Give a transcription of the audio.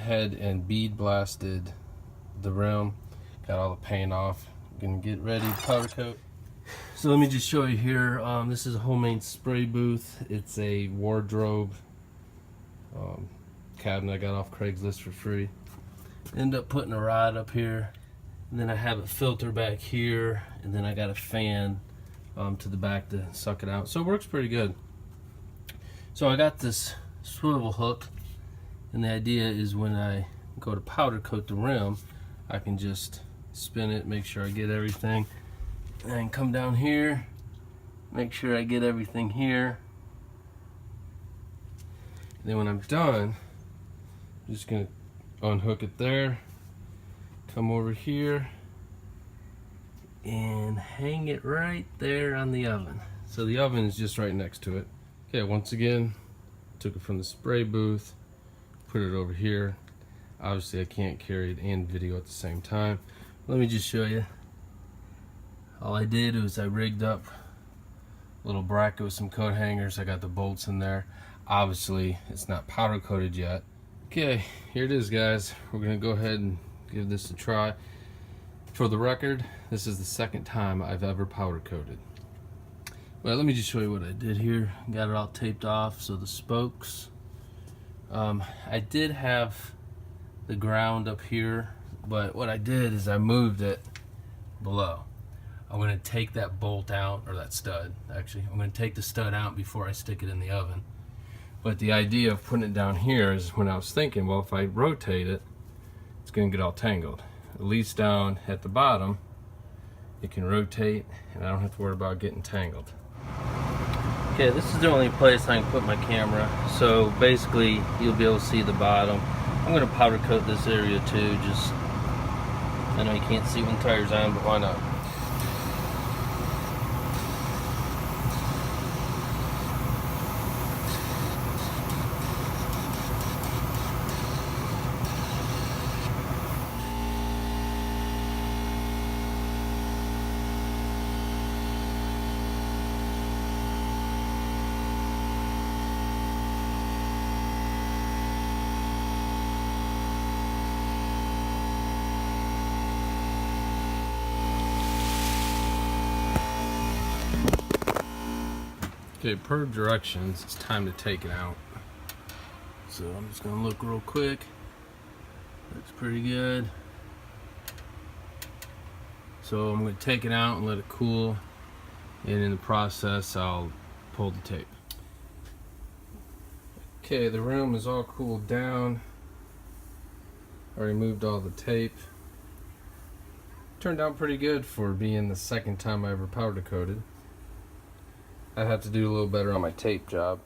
ahead and bead blasted the rim, got all the paint off. Gonna get ready to powder coat. So let me just show you here. This is a homemade spray booth. It's a wardrobe cabinet I got off Craigslist for free. End up putting a rod up here, and then I have a filter back here, and then I got a fan to the back to suck it out. So it works pretty good. So I got this swivel hook, and the idea is when I go to powder coat the rim, I can just spin it, make sure I get everything, and come down here, make sure I get everything here. And then when I'm done, I'm just gonna unhook it there, come over here, and hang it right there on the oven. So the oven is just right next to it. Okay, once again, took it from the spray booth, put it over here. Obviously I can't carry it and video at the same time. Let me just show you. All I did was I rigged up a little bracket with some coat hangers. I got the bolts in there. Obviously it's not powder coated yet. Okay, here it is, guys. We're gonna go ahead and give this a try. For the record, this is the second time I've ever powder coated. Well, let me just show you what I did here. Got it all taped off, so the spokes. I did have the ground up here, but what I did is I moved it below. I'm gonna take that bolt out, or that stud, actually. I'm gonna take the stud out before I stick it in the oven. But the idea of putting it down here is when I was thinking, well, if I rotate it, it's gonna get all tangled. At least down at the bottom, it can rotate, and I don't have to worry about getting tangled. Okay, this is the only place I can put my camera, so basically you'll be able to see the bottom. I'm going to powder coat this area too, just, I know you can't see when the tire's on, but why not? Okay, per directions, it's time to take it out. So I'm just gonna look real quick. Looks pretty good. So I'm gonna take it out and let it cool. And in the process, I'll pull the tape. Okay, the rim is all cooled down. I removed all the tape. Turned out pretty good for being the second time I ever powder coated. I have to do a little better on my tape job.